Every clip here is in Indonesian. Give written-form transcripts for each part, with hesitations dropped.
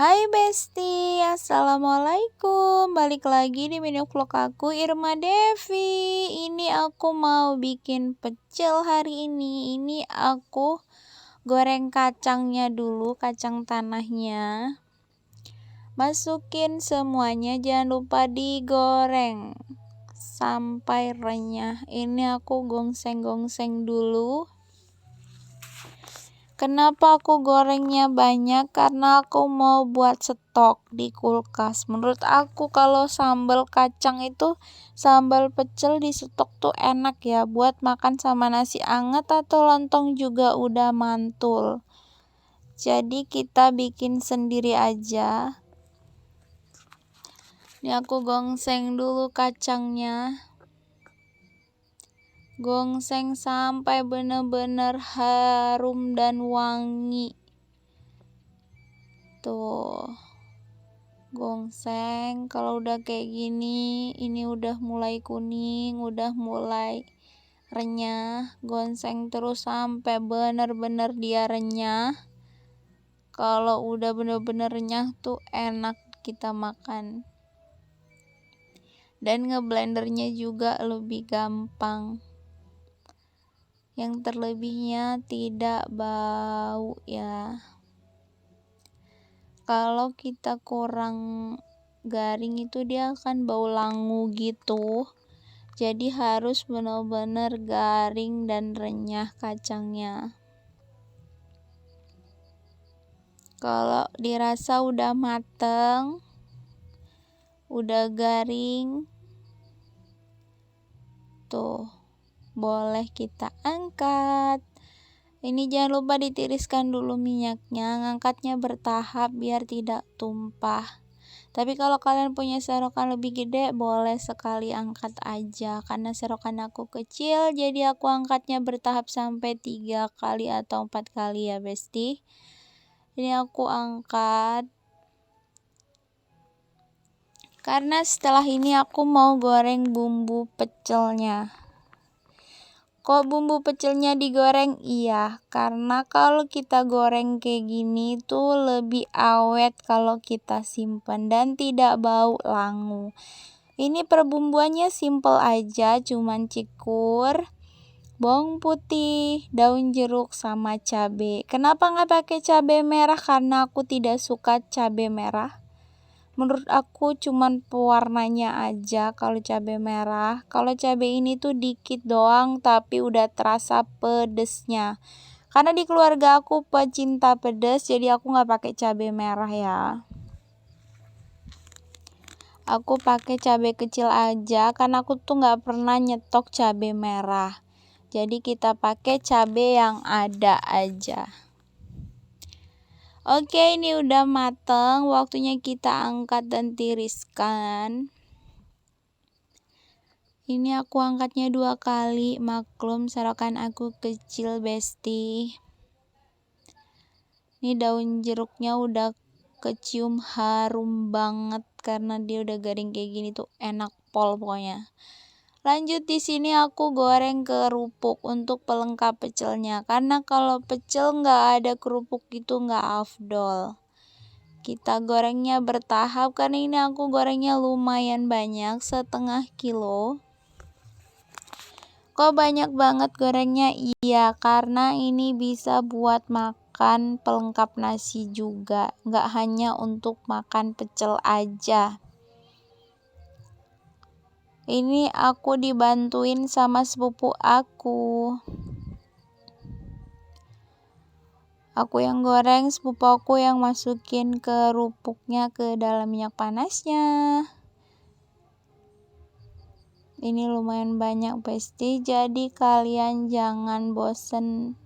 Hai Besti, Assalamualaikum. Balik lagi di menu vlog aku, Irma Devi. Ini aku mau bikin pecel hari ini. Ini aku goreng kacangnya dulu, kacang tanahnya. Masukin semuanya, jangan lupa digoreng sampai renyah. Ini aku gongseng-gongseng dulu. Kenapa aku gorengnya banyak? Karena aku mau buat stok di kulkas. Menurut aku kalau sambal kacang itu, sambal pecel di stok tuh enak ya. Buat makan sama nasi anget atau lontong juga udah mantul. Jadi kita bikin sendiri aja. Ini aku gongseng dulu kacangnya. Gongseng sampai bener-bener harum dan wangi. Tuh, gongseng. Kalau udah kayak gini, ini udah mulai kuning, udah mulai renyah. Gongseng terus sampai bener-bener dia renyah. Kalau udah bener-bener renyah tuh enak kita makan. Dan ngeblendernya juga lebih gampang. Yang terlebihnya tidak bau ya. Kalau kita kurang garing itu dia akan bau langu gitu. Jadi harus benar-benar garing dan renyah kacangnya. Kalau dirasa udah mateng, udah garing, tuh boleh kita angkat. Ini jangan lupa ditiriskan dulu minyaknya, ngangkatnya bertahap biar tidak tumpah. Tapi kalau kalian punya serokan lebih gede, boleh sekali angkat aja. Karena serokan aku kecil, jadi aku angkatnya bertahap sampai 3 kali atau 4 kali ya Besti. Ini aku angkat. Karena setelah ini aku mau goreng bumbu pecelnya. Kok bumbu pecelnya digoreng? Iya, karena kalau kita goreng kayak gini tuh lebih awet kalau kita simpan dan tidak bau langu. Ini perbumbuannya simple aja, cuman cikur, bawang putih, daun jeruk, sama cabai. Kenapa nggak pakai cabai merah? Karena aku tidak suka cabai merah. Menurut aku cuman pewarnanya aja kalau cabai merah. Kalau cabai ini tuh dikit doang tapi udah terasa pedesnya. Karena di keluarga aku pecinta pedes, jadi aku nggak pakai cabai merah ya. Aku pakai cabai kecil aja karena aku tuh nggak pernah nyetok cabai merah. Jadi kita pakai cabai yang ada aja. Oke, ini udah mateng, waktunya kita angkat dan tiriskan. Ini aku angkatnya 2 kali, maklum serokan aku kecil Besti. Ini daun jeruknya udah kecium harum banget karena dia udah garing kayak gini tuh enak pol pokoknya. Lanjut di sini aku goreng kerupuk untuk pelengkap pecelnya. Karena kalau pecel nggak ada kerupuk itu nggak afdol. Kita gorengnya bertahap karena ini aku gorengnya lumayan banyak, 1/2 kilo. Kok banyak banget gorengnya? Iya, karena ini bisa buat makan pelengkap nasi juga, nggak hanya untuk makan pecel aja. Ini aku dibantuin sama sepupu aku. Aku yang goreng, sepupu aku yang masukin kerupuknya ke dalam minyak panasnya. Ini lumayan banyak Besti, jadi kalian jangan bosen.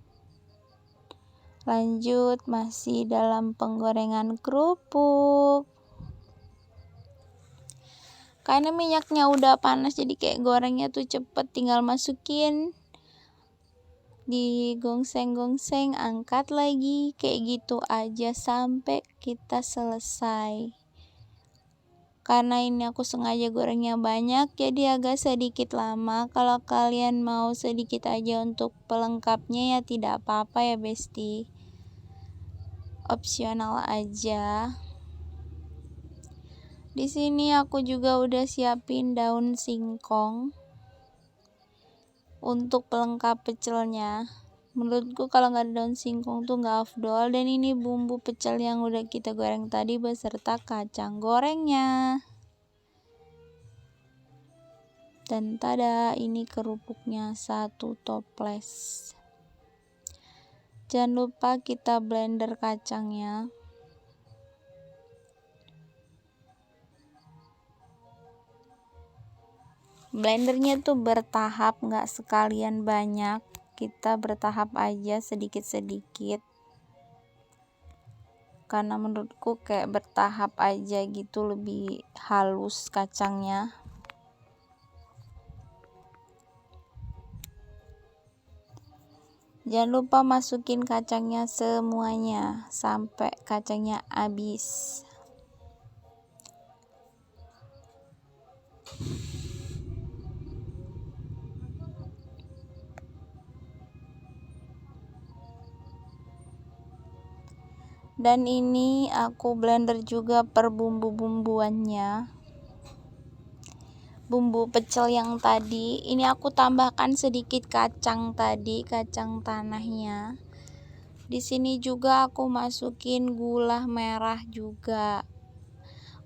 Lanjut, masih dalam penggorengan kerupuk. Karena minyaknya udah panas jadi kayak gorengnya tuh cepet, tinggal masukin, digongseng-gongseng, angkat lagi, kayak gitu aja sampai kita selesai. Karena ini aku sengaja gorengnya banyak, jadi agak sedikit lama. Kalau kalian mau sedikit aja untuk pelengkapnya ya tidak apa-apa ya Besti. Opsional aja. Di sini aku juga udah siapin daun singkong untuk pelengkap pecelnya. Menurutku kalau nggak ada daun singkong tuh nggak afdol. Dan ini bumbu pecel yang udah kita goreng tadi beserta kacang gorengnya. Dan tada, ini kerupuknya 1 toples. Jangan lupa kita blender kacangnya. Blendernya tuh bertahap, nggak sekalian banyak. Kita bertahap aja sedikit-sedikit. Karena menurutku kayak bertahap aja gitu lebih halus kacangnya. Jangan lupa masukin kacangnya semuanya sampai kacangnya habis. Dan ini aku blender juga per bumbu-bumbuannya. Bumbu pecel yang tadi, ini aku tambahkan sedikit kacang tadi, kacang tanahnya. Di sini juga aku masukin gula merah juga.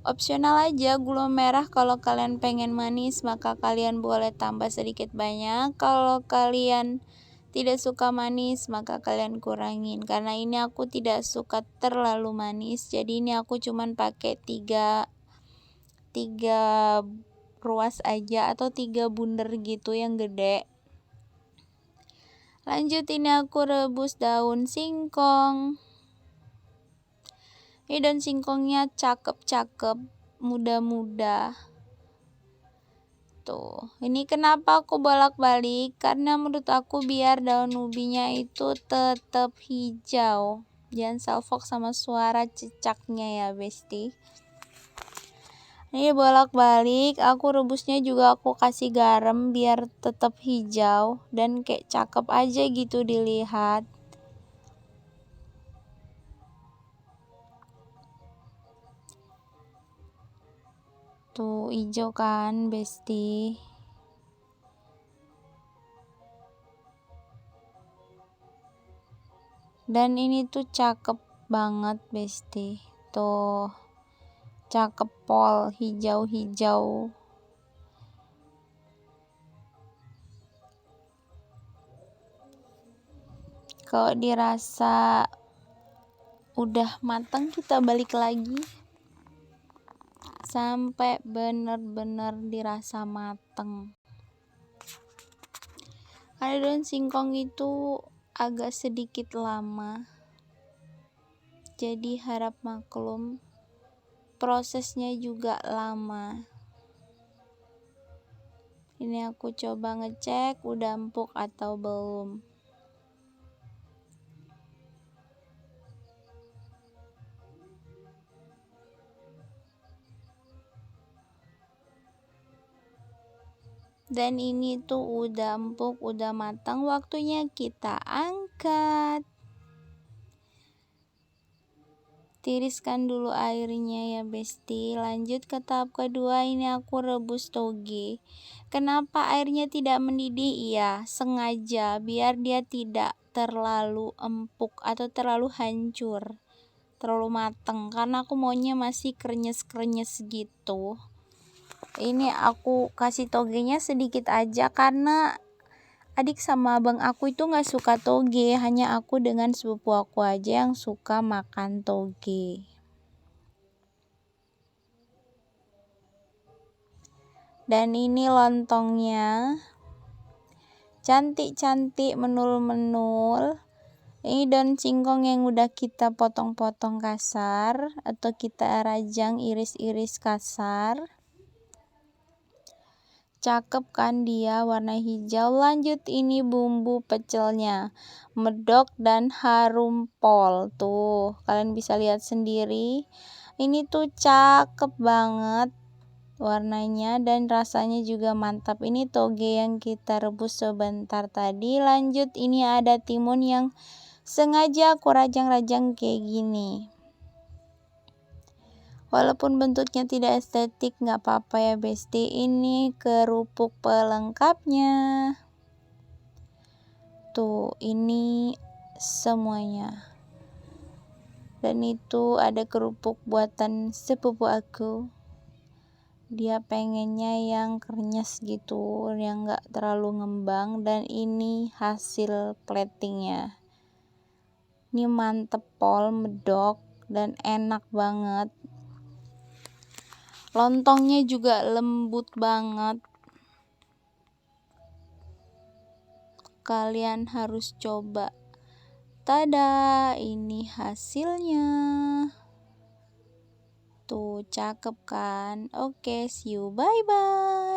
Opsional aja gula merah, kalau kalian pengen manis maka kalian boleh tambah sedikit banyak. Kalau kalian tidak suka manis maka kalian kurangin, karena ini aku tidak suka terlalu manis. Jadi ini aku cuman pakai 3 ruas aja atau 3 bunder gitu yang gede. Lanjut, ini aku rebus daun singkong. Ini daun singkongnya cakep-cakep, muda-muda. Tuh, ini kenapa aku bolak-balik? Karena menurut aku biar daun ubinya itu tetap hijau. Jangan salfok sama suara cicaknya ya, besti. Ini bolak-balik, aku rebusnya juga aku kasih garam biar tetap hijau dan kayak cakep aja gitu dilihat. Tuh, hijau kan, besti. Dan ini tuh cakep banget, besti. Tuh, cakep pol, hijau-hijau. Kalau dirasa udah matang, kita balik lagi sampai bener-bener dirasa mateng. Karena daun singkong itu agak sedikit lama, jadi harap maklum, prosesnya juga lama. Ini aku coba ngecek udah empuk atau belum. Dan ini tuh udah empuk, udah matang, waktunya kita angkat. Tiriskan dulu airnya ya, besti. Lanjut ke tahap kedua, ini aku rebus toge. Kenapa airnya tidak mendidih? Iya, sengaja biar dia tidak terlalu empuk atau terlalu hancur, terlalu mateng, karena aku maunya masih krenyes-krenyes gitu. Ini aku kasih togenya sedikit aja karena adik sama abang aku itu nggak suka toge, hanya aku dengan sepupu aku aja yang suka makan toge. Dan ini lontongnya, cantik-cantik, menul-menul. Ini daun singkong yang udah kita potong-potong kasar atau kita rajang iris-iris kasar. Cakep kan dia, warna hijau. Lanjut, ini bumbu pecelnya, medok dan harum pol. Tuh, kalian bisa lihat sendiri. Ini tuh cakep banget warnanya dan rasanya juga mantap. Ini toge yang kita rebus sebentar tadi. Lanjut, ini ada timun yang sengaja aku rajang-rajang kayak gini. Walaupun bentuknya tidak estetik, nggak apa-apa ya besti, ini kerupuk pelengkapnya. Tuh, ini semuanya. Dan itu ada kerupuk buatan sepupu aku. Dia pengennya yang krenyes gitu, yang nggak terlalu ngembang, dan ini hasil platingnya. Ini mantep pol, medok, dan enak banget. Lontongnya juga lembut banget. Kalian harus coba. Tada, ini hasilnya. Tuh, cakep kan? Oke, see you, bye-bye.